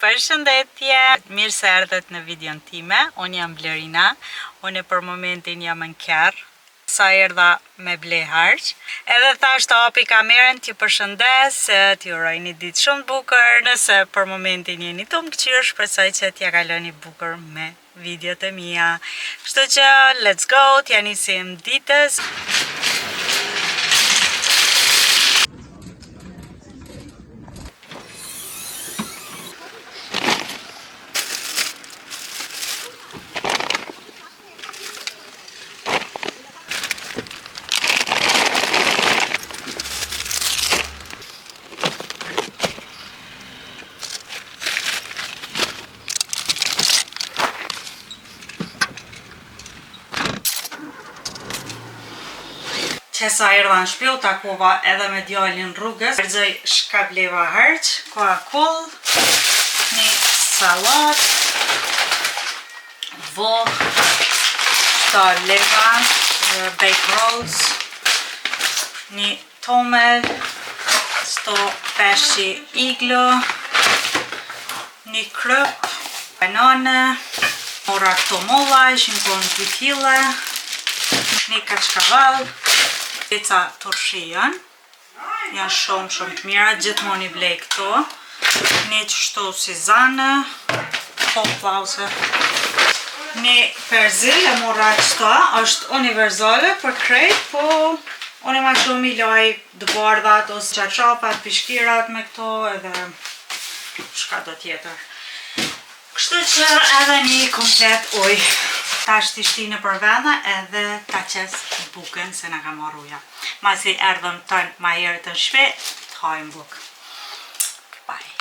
Përshëndetje, mirë se erdhët në videon time. Unë jam Blerina, unë për momentin jam në Kerr. Sa erdha me ble harq. Edhe thash të hapi kamerën t'ju përshëndes, t'ju uroj një ditë shumë të bukur. Nëse për momentin jeni të më këqyrë, shpresoj që t'ja kaloni bukur me videot e mia. Kështu që let's go, t'ja nisim ditës. Që sa erdha në shpi, u takova edhe me djalin rrugës. Përgjëj shka bleva harq, ka akull, një salat, vo, shta leva, bake rolls, një tomel, sto peshi iglo, një kryp, banane, mora këto molla, ishin konë 2 kg, një kaçkavall, pizza turshien, janë shumë të mira, gjithmonë i blej këto, një qështu si zane, plause, një perzil e mora qëta, është universale për krejt, po unë ma shumë i loj dëbardhat ose qaqapat, pishkirat me këto edhe shka do tjetër. Kështu që edhe një komplet uj. Ta shtishti në përvenda edhe ta qes buken se nga ka marruja. Masi erdhëm tënë ma herë të në shpe, të hajmë buk. Bye.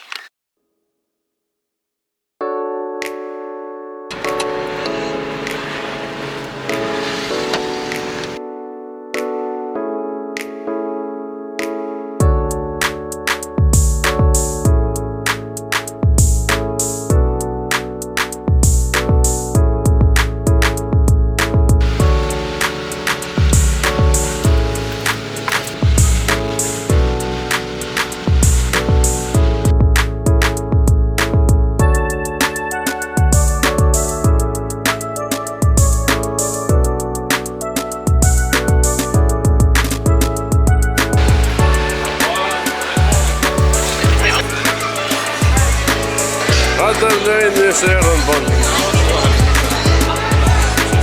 Ata vlerë në se erën bënë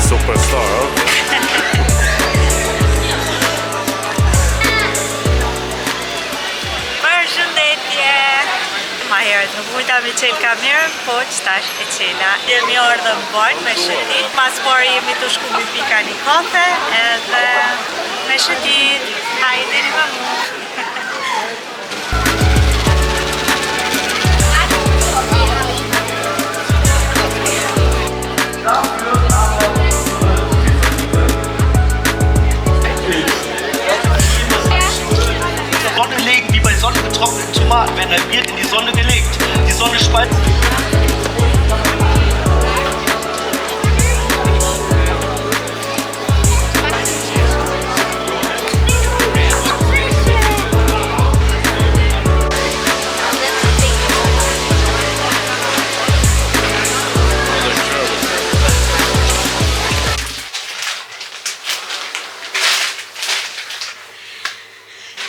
superstar, Përshëndetje! Ma herët nuk mujta me qelë kamerën, po që tash e qela. Jemi orë dhe më bëjnë me shëtit. Pas por jemi të shku mi pika një kafe edhe me shëtit. Hajde një më mu! Legen, wie bei sonnengetrockneten Tomaten, werden halbiert in die Sonne gelegt. Die Sonne spaltet.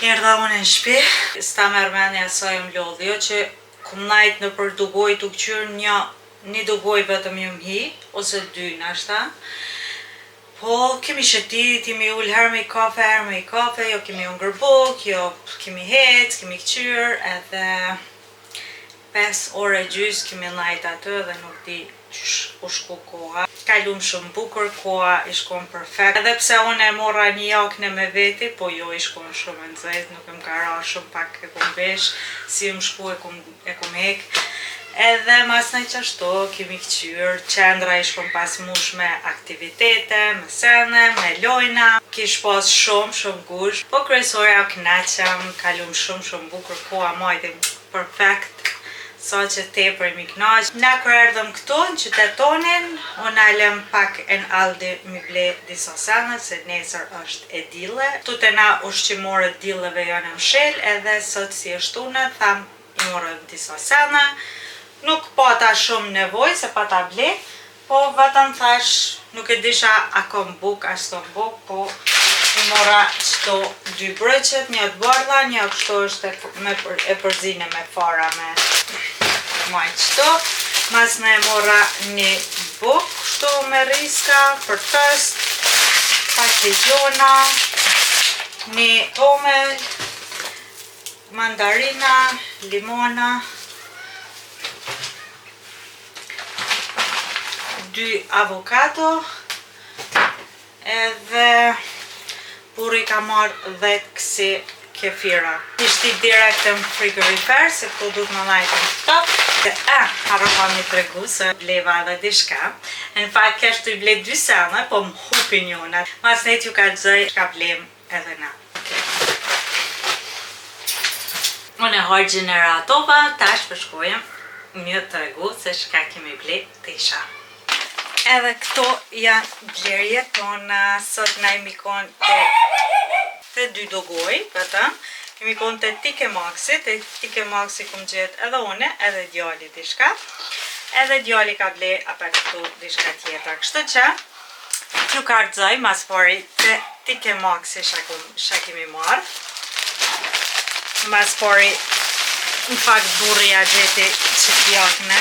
Erdha unë në shpi, s'ta mërmenja sa jëm lodhë, jo që kum najt në për dugoj të këqyrë një dugoj vetëm jëm hi, ose 2 nashta. Po kemi shëtit, kemi ullë herë me i kafe, jo kemi unë gërbuk, jo kemi hec, kemi këqyrë, edhe 5 ore gjys kemi najt atë dhe nuk di u shku koha. Kalum shumë bukur, koha i shkon perfekt. Edhe pse unë e mora një jakne me veti, po jo i shkon shumë në zezë, nuk më ka ra shumë pak e kum vesh, si më shku e kum hek. Edhe mas në qashto, kemi këqyrë, qendra i shkon pas mush me aktivitete, me sene, me lojna. Kish pas shumë gush, po kryesorja o knaqem, kalum shumë bukur, koha majti perfekt. Sa që tepër mi knaq. Na kër erdhëm këtu në qytetonin, unë alëm pak në Aldi mi ble disa sene, se nesër është e dille. Tute na ushqimore dilleve janë në mshel, edhe sot si është une, tham i morëm disa sene. Nuk pata shumë nevojë se pata ble, po vetëm thash nuk e disha a kom buk, a s'tom buk, po i mora qëto 2 brëqet, një të bardha, një kështu është e përzine me fara me maj qëto. Mas në e mora një buk, kështu me riska, për tëst, pak ligjona, një tomel, mandarina, limona, 2 avokado, edhe burri ka marrë 10 kësi kefira. Ishti direkt në frigorifer, se këto du të më najtë në top. Harova mi të regu, se bleva edhe dishka. Në fakt kesh të i ble 2 sene, po më hupi njona. Mas net ju ka gjëj, ka blem edhe na. Unë e harë generatova, tash përshkojem një të regu, se shka kemi ble të isha. Edhe këto janë blerjet tona, sot na imi konë të 2 dogoj, vetëm. Kemi konë të Tike Maxi, të Tike Maxi këmë gjetë edhe une, edhe djali dishka. Edhe djali ka ble apër këtu dishka tjetër. Kështu që, ju ka rëzaj, mas pari të Tike Maxi shka kemi marë. Mas pari, në fakt burria gjeti që t'jakne,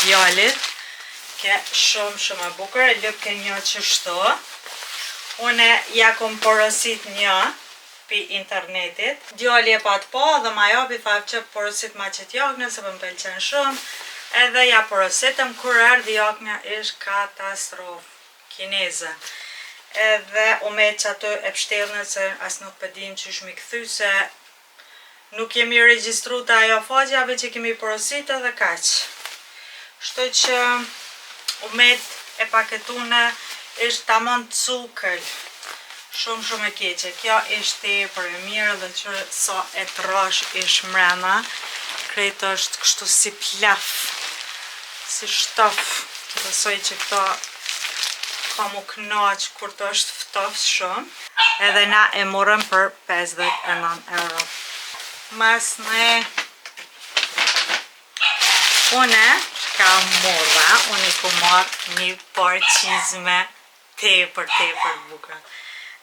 djalit. Ke shumë e bukër, e lëp ke një qështu. Une ja kom porosit një pi internetit. Djali e pat po dhe ma jopi thaf që porosit ma qëtë jakne, se për më pëlqen shumë. Edhe ja porositëm, kur erdhi jakne ish katastrof kineze. Edhe u me që atë e pështelën se as nuk pëdim që shmi këthy se nuk jemi registru të ajo fagjave që kemi porosit edhe kaq. Shto që umet e paketune ishtë tamon cukël, shumë e keqe. Kjo ishte për e mirë dhe që sa e trash ishtë mrena. Krejt është kështu si plaf, si shtof. Të besoj që këto ka mu knaq kur të është ftof shumë. Edhe na e morëm për 59 euro. Mas ne une ka morra, unë i ku marrë një par qizme tepër bukra.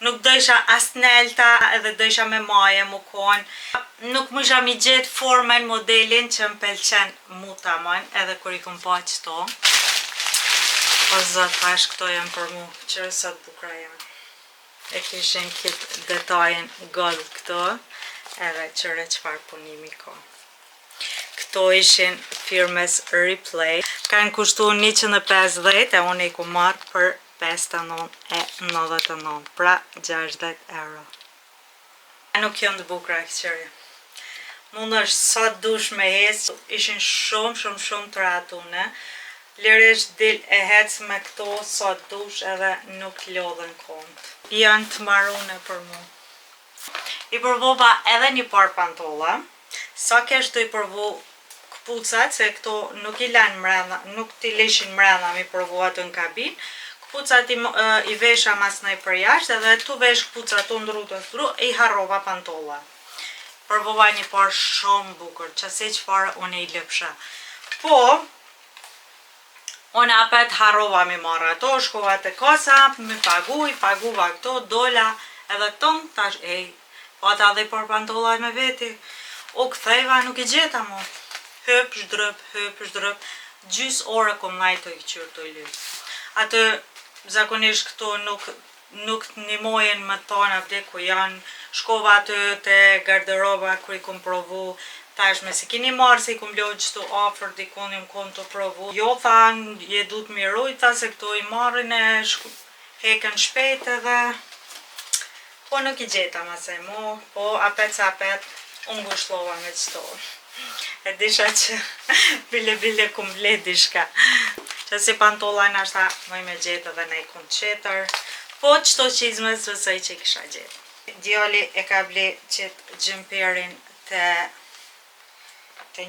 Nuk dojsha as nelta edhe dojsha me maje mu konë. Nuk më isha mi gjetë formen modelin që më pelqen mu tamon edhe kur i këm pa qëto. O zot, pash këto janë për mu, qërë sot bukra janë. E kishin kitë detajin gold këto edhe qërë qëfar punimi ko. Këto ishin firmes Replay. Kanë kushtu 150 e unë i ku marrë për 59,99, pra 60 euro. Nuk janë të bukra këqëri. Mund është sa dush me hecë, ishin shumë të ratune. Lirisht dil e hecë me këto sa dush edhe nuk lodhen kont. Janë të marune për mu. I përvova edhe një par pantolla. Sa kesh të i përvu këpucat, se këto nuk i lanë mrena, nuk t'i leshin mrena mi përvu atë në kabin. Këpucat i vesha mas nëj për jashtë, edhe tu vesh këpucat të ndru, i harrova pantolla. Përvova një par shumë bukur, qase që farë unë i lëpsha. Po, unë apet harrova mi marrë ato, shkova të kasa, mi paguva këto, dola, edhe tonë, tash, pata dhe për pantollat me veti. O këthejva nuk i gjeta mu. Hëp shdrëp, gjys ore kom najtë të i qyrë të i lypë. Atë zakonisht këto nuk të nimojen më tonë avde ku janë. Shkova atë të garderoba kër i kom provu. Tashme si kini marë se i kom lojë qëtu ofër dikon i më kom të provu. Jo thanë, je du të mirujt, tha se këto i marrin e heken shpejt edhe. Po nuk i gjeta ma se mu, po apet unë gushlova me qëto. E disha që bile kum ble dishka. Që si pantolla në ashta mëj me gjetë edhe në i kun qeter. Po qëto qizmes vësoj që i kisha gjetë. Djali e ka ble qëtë gjimperin të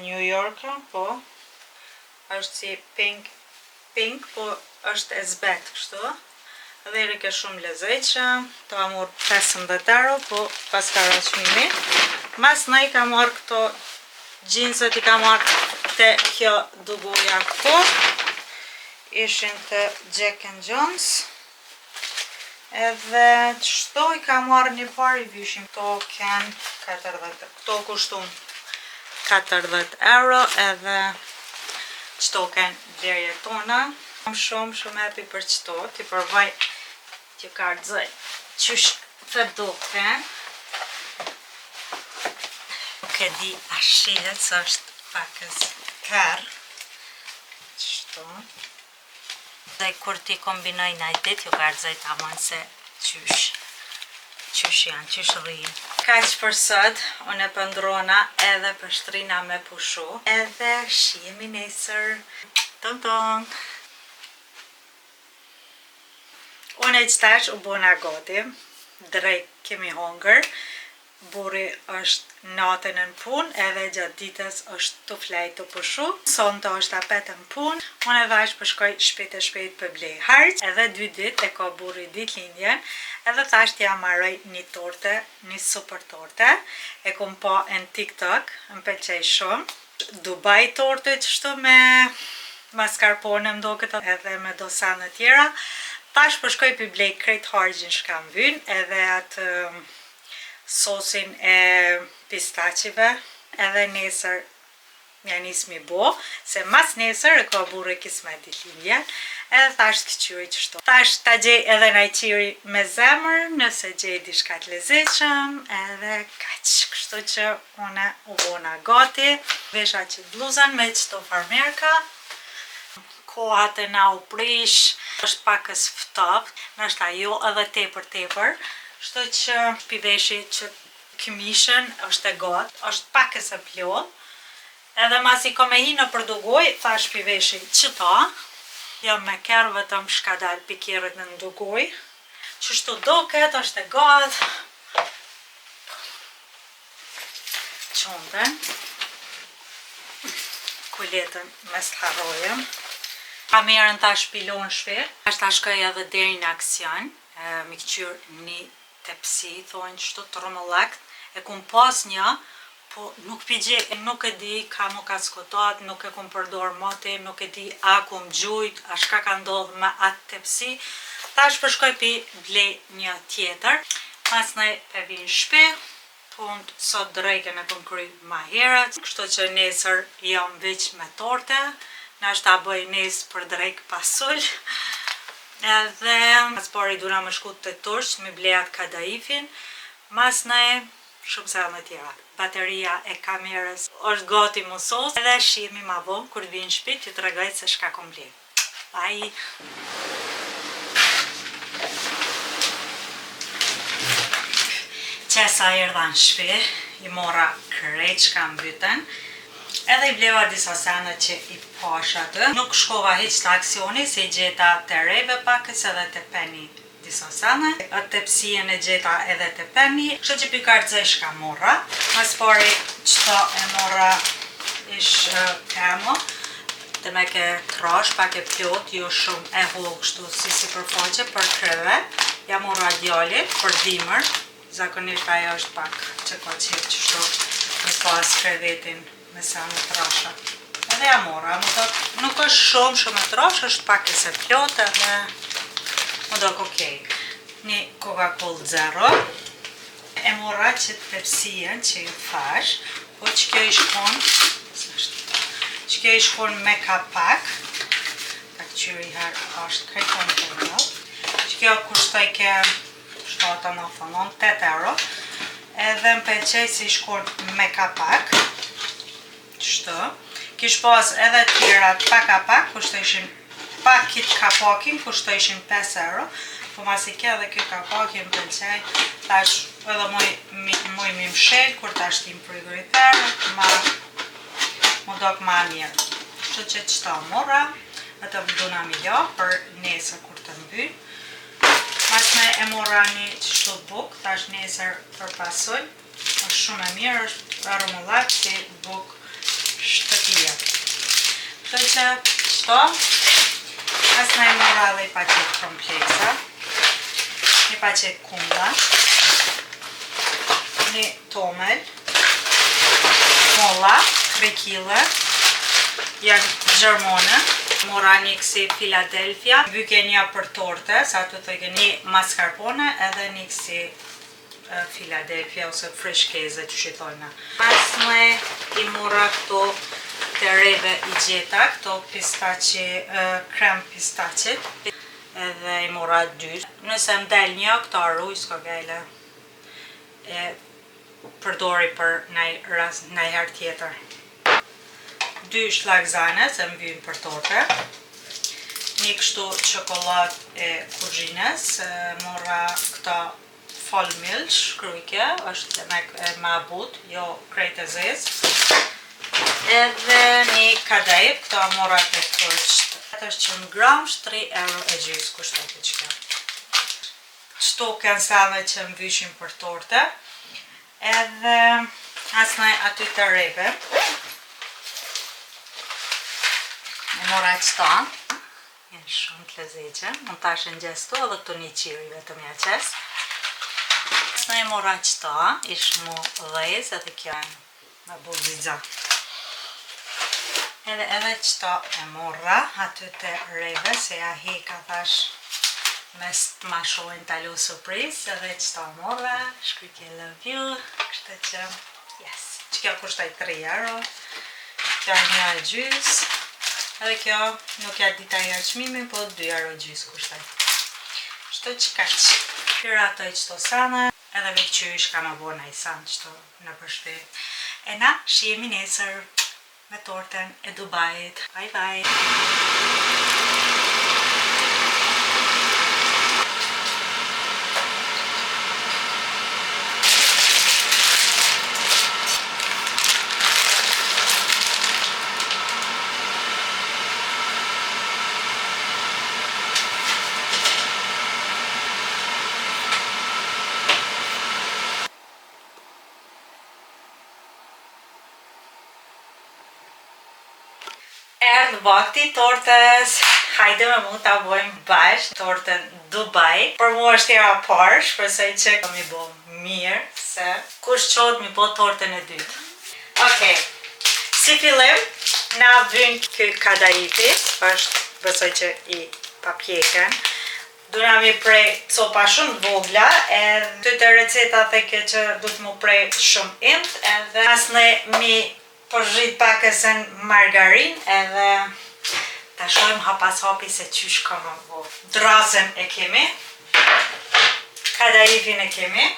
New York, po. është si pink, po është e zbet kështu. Dhe i rike shumë lezejqëm, të va mor 15 euro, po pas ka rashmimi. Mas në i ka marrë këto gjinset, i ka marrë Te kjo dugoja këtu ishin të Jack and Jones. Edhe qëto i ka marrë një parë i vyshim. Këto ken 40. Këto kushtun 40 euro edhe qëto ken vlerje tona. Shumë happy për qëto. Ti përvaj që ka rëzoj qysh të doke. Nuk e di ashihet së është pakës kërë. Qështu. Dhe kur ti kombinoj najtit, ju ka rëzoj të amon se qysh janë, qysh rrinë. Kaq për sot, unë e pëndrona edhe për shtrina me pushu. Edhe shihemi nesër. Tong. Unë e qëtash u bona gati. Drejt kemi hongër. Burri është natën në pun, edhe gjatë ditës është të flejt të pushu. Sonte është apet në pun, unë e vash përshkoj shpejt për blej harq, edhe 2 dit e ka burri ditlindjen, edhe thash t'ja marroj një torte, një super torte, e kum pa në TikTok, më pëlqej shumë. Dubai torte qështu me mascarpone mdo këtë, edhe me dosane tjera. Tash përshkoj për blej krejt harqin shkam vyn, edhe atë sosin e pistaqive, edhe nesër mja nismi bo, se mas nesër e ka burre kisme ditlindjen, edhe thash të qyri qështu. Tash ta gjej edhe najqiri me zemër, nëse gjej dishka të lezeqëm, edhe kaq, kështu që une u bona gati. Vesha që bluzan me qëto farmerka, koha të na u prish, është pakës ftop, nështë ajo edhe tepër, shto që piveshi që këmishën është e gotë, është pakës e plotë, edhe mas i kome hi në përdugoj, thash piveshi qëta, jam me kërë vetëm shkadal pikirët në ndugoj, që shtu doket, është e gotë, qonten, kuletën mes të harrojëm, kamerën tash pilon shpe, tash ta shkoj edhe deri në aksion, mi këqyr një tepsi, thojnë qështu të rëmëllakt, e kum pas një, po nuk pigje, nuk e di ka mu ka skotat, nuk e kum përdor moti, nuk e di a kum gjujt, a shka ka ndodhë me atë tepsi, tash përshkoj pi blej një tjetër, mas nej e vinë shpe, punë sot drejken e kum kry ma herët, kështu që nesër jam veç me torte, nash ta bëj nes për drejk pasull, edhe mas pari duna më shku të tursh, mi blejat kadaifin, mas ne shumë se në tjera. Bateria e kamerës është gati mësos, edhe shihemi ma vonë, kur të vinë shpit, ju të regoj se shka kom blej. Bye! Qesa erdha në shpi, i mora krejt shka mbyten, edhe i bleva disa sene që i pasha të. Nuk shkova hiq të aksioni, se i gjeta të rejve pakës edhe të Penny disa sene. Atë tepsien e gjeta edhe të Penny. Kështë që pikardzej shka mora. Mas pari qëta e mora ish kemo. Të me ke trash, pak e plot, jo shumë e hull kështu si përfaqe për krevet. Ja mora djali për dimër. Zakonisht ajo është pak që ka qirë qështu në pas krevetin me sa në trasha. Edhe ja mora, nuk është shumë e trasha, është pak e se plotë edhe më do okej. Një Coca-Cola Zero. E mora që të tepsien që ju thash, po që kjo i shkon me kapak, ta këqyri herë është krejton të rrë, që kjo kushtoj ke 8 euro, edhe më pëlqej si shkon me kapak, qështu, kish pas edhe tjera pa kapak, kushtojshin pa kit kapakin, kushtojshin 5 euro, po mas i ke edhe kjo kapakin më pëlqej, tash edhe moj mi mshel, kur tash ti më frigorifer, më dok ma mirë. Kështu që qëta mora, atë vduna mi la për nesër kur të mbyll. Mas me e mora një qështu buk, tash nesër për pasull, është shumë e mirë, është aromullat si buk shtëpia. Kështu që qëto, mas me e mora dhe i paqet kompleksa, një paqet kumla, një tomel, molla, 3 kg, janë gjermane. Mora një kësi Philadelphia, bykenja për torte, sa të të një mascarpone edhe një kësi Philadelphia ose freshkeze që shithojna. Pasme i mora këto të reve i gjeta, këto pistaci, krem pistacit, edhe i mora 2. Nëse më del një, këto arruj, s'ko gajle, e përdori për najher tjetër. 2 shlagzane, se më vynë për torte. Një kështu çokolad e kuzhines, mora këta fol milç, krujke, është me abut, jo krejt e zez. Edhe një kadajp, këta mora të kërqt. 400 gram, 3 euro e gjys kushtet e qëka. Qëto kanë save që më vyshin për torte. Edhe asnaj aty të reve. E mora qëta. Jenë shumë të lezeqe. Më tashë në gjestu edhe këtu një qiri vetëm ja qes. Asnaj e mora qëta. Ishë mu dhejz edhe kjo me buziza. Edhe qëta e mora aty të reve, se ja heka thash mes të ma shojnë talu surpriz, edhe qëta mora, shkrytje love you, kështë që, yes, që kjo kushtaj 3 euro, kjo e 1 e gjys, edhe kjo nuk ja dita i arqmimi, po 2 euro gjys kushtaj. Shto që kaq, piratoj qëto sana, edhe me këqysh ka ma bona i san qëto në përshpi. E na, shihemi nesër me torten e Dubajit. Bye bye! Erdhë vakti tortes, hajde me mu ta bojmë bashkë torten Dubai. Për mu është era parë, shpresoj që kam i bo mirë, se kush qodë mi bo torten e dytë. Okej, si fillim, na vynë kë kadaipi, është besoj që i papjeken. Duna mi prej copa shumë të vogla, edhe të receta theke që du të mu prej shumë imt, edhe asne mi përzhit pakësën margarin, edhe ta shojmë hapas hapi se qysh ka më bo. Drasën e kemi, kadaifin e kemi.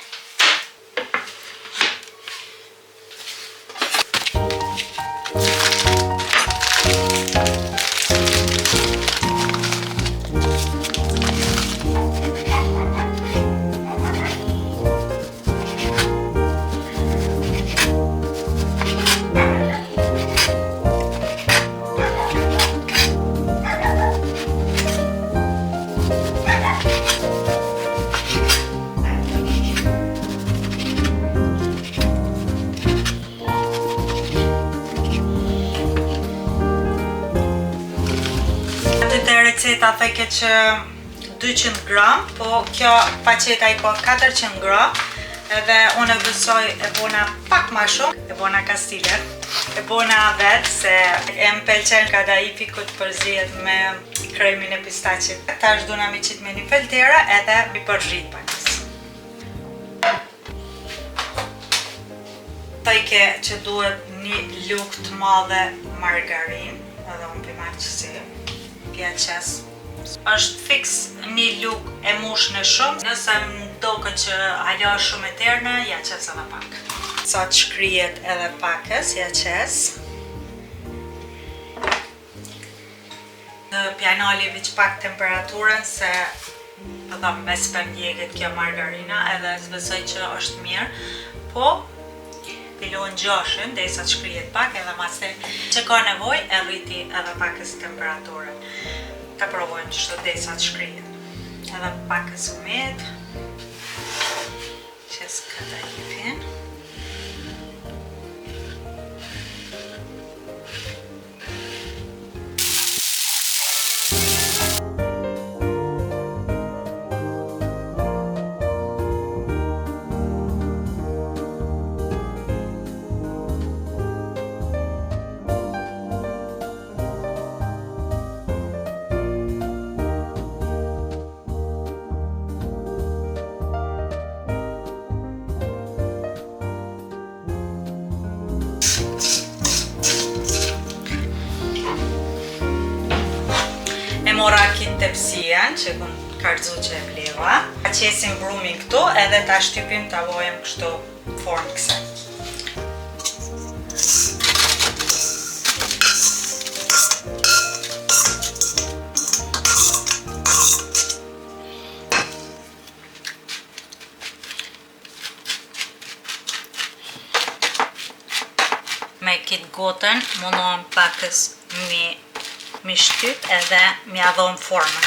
Receta theke që 200 gram, po kjo paqeta i po 400 gram, edhe unë besoj e bona pak ma shumë, e bona kastile, e bona vetë se e më pelqen kadaifi këtë përzijet me kremin e pistacit. Ta është duna mi qitë me një feltera edhe mi përzhit pakës. Theke që duhet një luk të madhe margarin, edhe unë për marë qësi. Pja qes. Është fix një luk e mush në shumë, nëse më doke që ajo është shumë e ternë, ja qes edhe pak. Sa të shkryet edhe pakës, ja qes. Në pjanali vëq pak temperaturën, se edhe mes për mdjegët kjo margarina, edhe zbesoj që është mirë, po filon gjashën, dhe sa të shkryet pak, edhe mase që ka nevoj, e rriti edhe pakës temperaturën. Ta provojmë që shto dhe sa të shkryet. Edhe pakës umet, qes kadaifin. E mora kitë tepsien që kun karzu që e bleva. Ta qesim brumin këtu edhe ta shtypim ta vojëm kështu formë kësaj. Me kitë gotën mundohem pakës mi shtyp edhe mi adhon formën.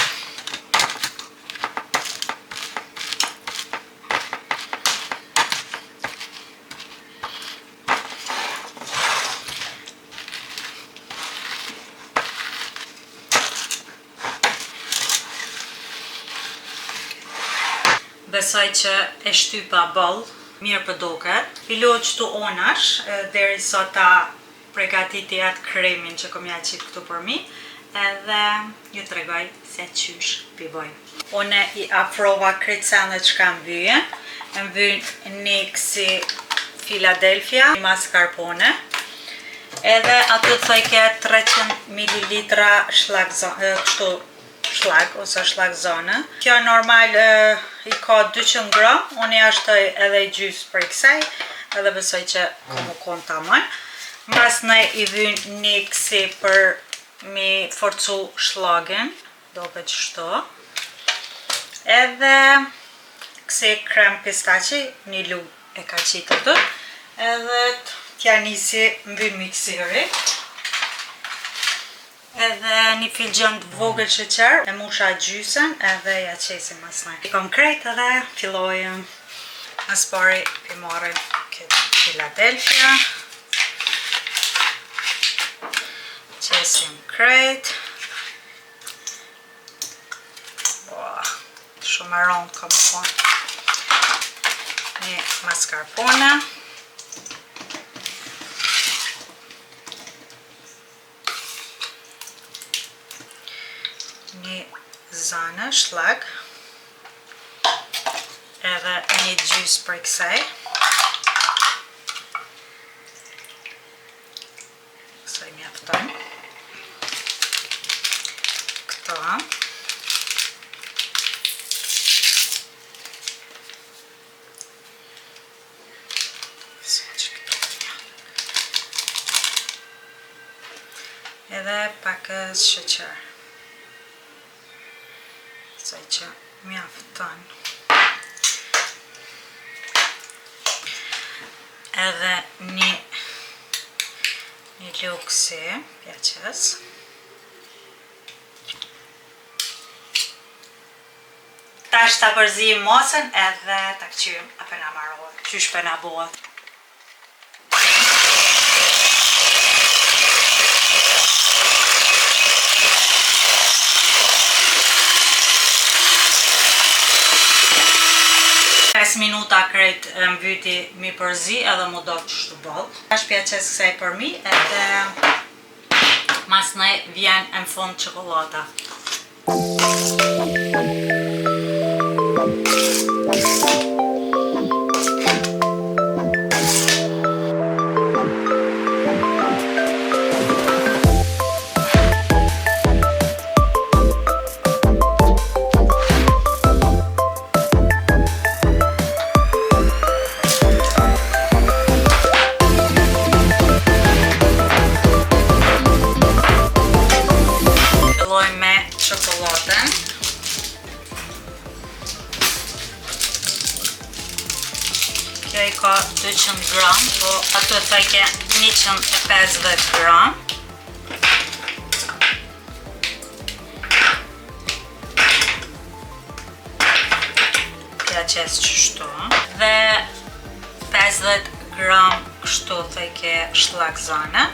Besoj që e shtypa boll, mirë për duket. Filo qëtu onash, deri sa ta pregatiti atë kremin që kom ja qip këtu për mi, edhe ju të regoj se qysh pivoj. One i afrova krejt senet që kam vyjen, më vyjnë një kësi Philadelphia, një mascarpone, edhe aty të thojke 300 ml kështu shlag ose shlagzone. Kjo normal i ka 200 gram, unë i ashtoj edhe i gjys për i kësaj, edhe besoj që komu kon tamam. Mbas ne i vyn një kësi për mi forcu shlagin, doke që shto. Edhe kësi krem pistaci, një lu e ka qitë të, edhe tja nisi mby miksiri. Edhe një filxhon të vogël sheqer, e musha gjysën edhe ja qesim masnaj. I kom krejt edhe fillojëm. As pari i marrim këtë Philadelphia. Qesim krejt. Shumë e rond kam konë. Një mascarpone. Një zane, shlag, edhe një gjys për kësaj. Kësaj mjafton. Këto. Edhe pakës sheqer. Saj që mjafton. Edhe një luksi pjeqes. Tash ta përzim mosën edhe ta këqyrim apo na marrohet. Qysh për na bëhet. Minuta krejt mbyti mi përzi edhe mu do qështu boll. Tash pjeqes kësaj për mi edhe mas ne vjen në fund çokolata. Kjo i ka 200 gram, po ato të ke 150 gram. Kja qes qështu. Dhe 50 gram kështu të ke shlagzane.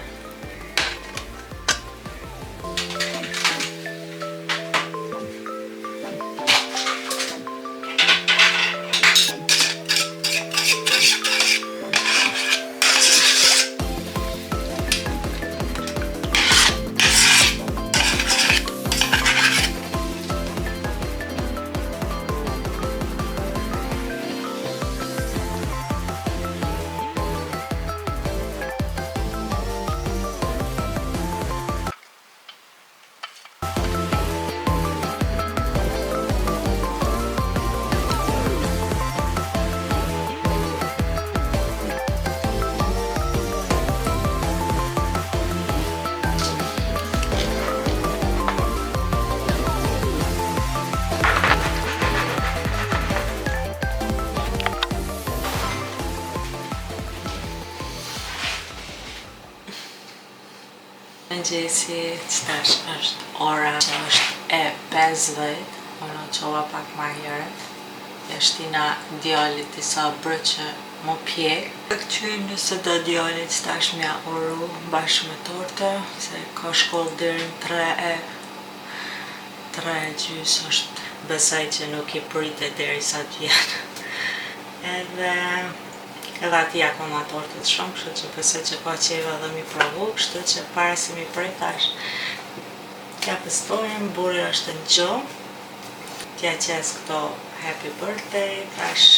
mëngjesi, qëtash është ora që është e 50, unë qova pak ma herët. Jashtina djallit disa brëqe më pjek. Këqyri nëse do djallit qëtash mja uru bashkë me torte, se ka shkollë deri në 3:30 është besaj që nuk i pritet deri sa t'vjen. Edhe ati ja koma tortet shumë, kështu që besoj që ka qeve dhe mi provu, kështu që para se mi prej tash t'ja pëstojmë, burri është në gjo, t'ja qes këto happy birthday, tash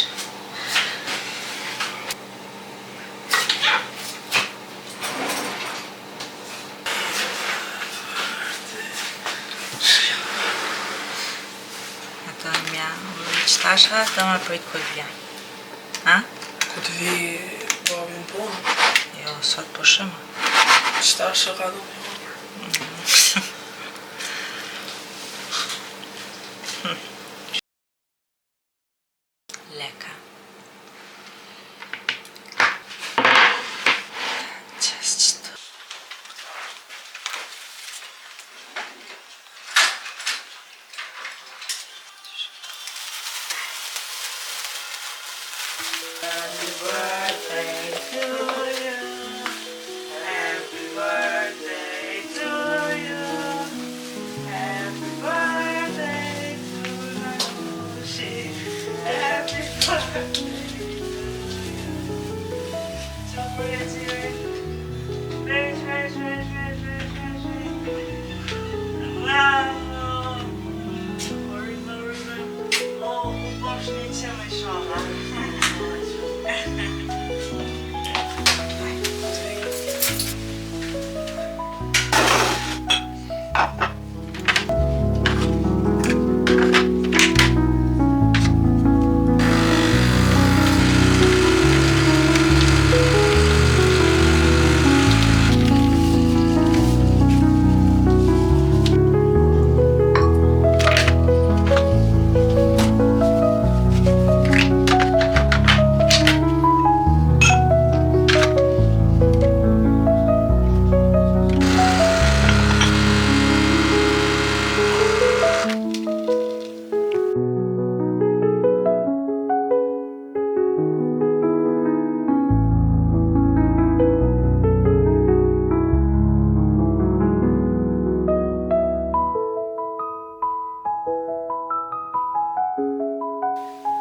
ato mja qëtasha të më prit këtë vjen. Ha? Ku të vi babin punë? Jo, sot po shumë. Qëta shë ka du me Leka. Qështë. Happy birthday to you. Happy birthday to you. Happy birthday to you. Happy birthday to you. So pretty. Wow. Oh, boş geçeceğim inşallah.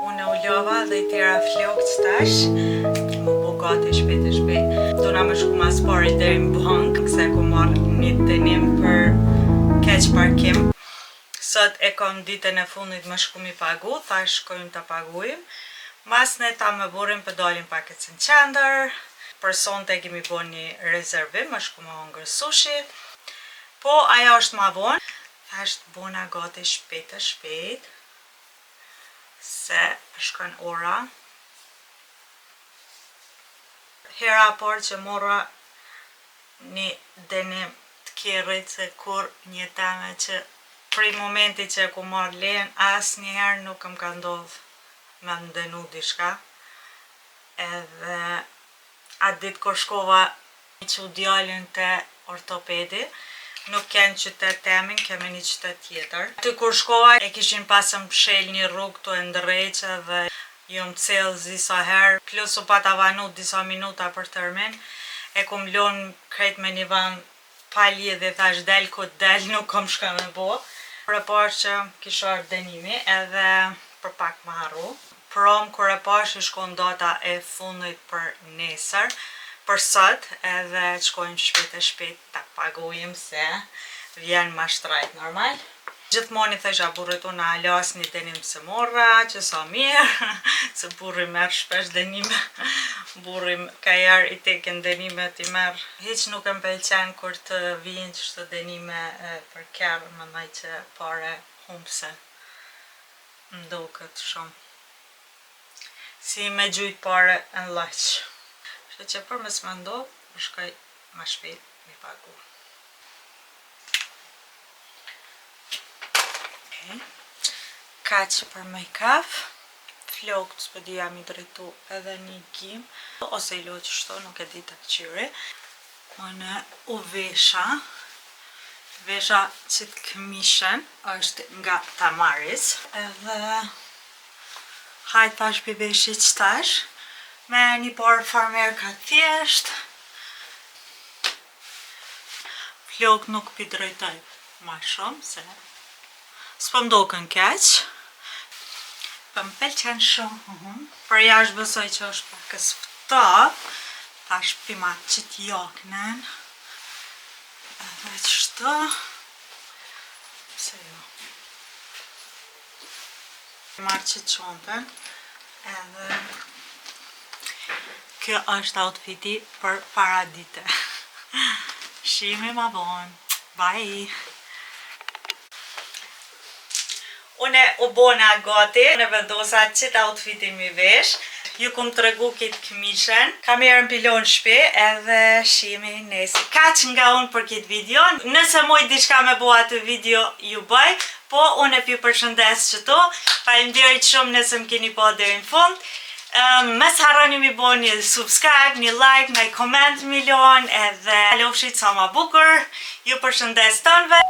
Unë u lova dhe I tjera flokë qëtash, më po gati shpejt. Do na me shku mas pari deri në bank, se ku marrë një dënim për keq parkim. Sot e kom ditën e fundit më shku mi pagu, thash shkojmë të pagujmë. Mas ne ta me burim për dalim paket në qendër, për sonte kemi bo një rezervim, më shku me hongër sushi. Po aja është ma vonë, thash të bona gati shpejt. Se shkon ora. Hera por që mora një denim të kjerrit se kur një teme që prej momenti që ku marrë len, as njëherë nuk më ka ndodhë me ndenu dishka. Edhe atë ditë kur shkova që u djallin të ortopedi, nuk kenë qytet temin, kemi një qytet tjetër. Ty kur shkova e kishin pasëm shel një rrugë të ndërreqe dhe ju më celë disa herë, plus u pata vanu disa minuta për termin, e kum lonë krejt me një van palje dhe thash del ku del, nuk kom shka me bo. Për e parë që kisha dënimi edhe për pak më harru. Prom kur e pash I shkon data e fundit për nesër, për sot edhe të shkojmë shpejt të pagujmë se vjen ma shtrajt normal. Gjithmoni thesha burrit unë alas një denim se morra, që sa mirë, se burri merë shpesh denime. Burri ka jarë I tekin denimet I merë. Hiq nuk më pëlqen kur të vinë qështë denime për kërë, më ndaj që pare humpse. Mdo këtë shumë. Si me gjujt pare në laqë. Shtë që për mes më ndodhë, më shkoj ma shpejt mi pagu. Kaq për make-up, flokët s'po dija mi drejtu edhe një gim, ose I lo që shto, nuk e di të këqyri. Unë u vesha, Vesha që të këmishën është nga Tamaris. Edhe hajt tash për veshit qëtash. Me një parë farmer ka thjesht. Flok nuk pidrojtoj ma shumë, se s'po mdokën keq. Për më pëlqen shumë. Për jashtë besoj që është pakës fëta. Tash pima që t'jaknen. Edhe qështu. Pse jo. Marrë që qontën. Edhe kjo është outfiti për paradite. Shihemi ma vonë. Bye! Une u bona gati, në vendosa qëtë outfitin mi vesh. Ju kom të regu këtë këmishën. Kam erën pilon shpi edhe shihemi nesi. Kaq nga unë për këtë video. Nëse moj diçka me bua të video ju bëj, po unë e pi përshëndes qëto. Faleminderit shumë nëse më keni pa deri në fund. Mes harroni mi bo një subscribe, një like, një comment milion edhe kalofshit sa ma bukur. Ju përshëndes tënve.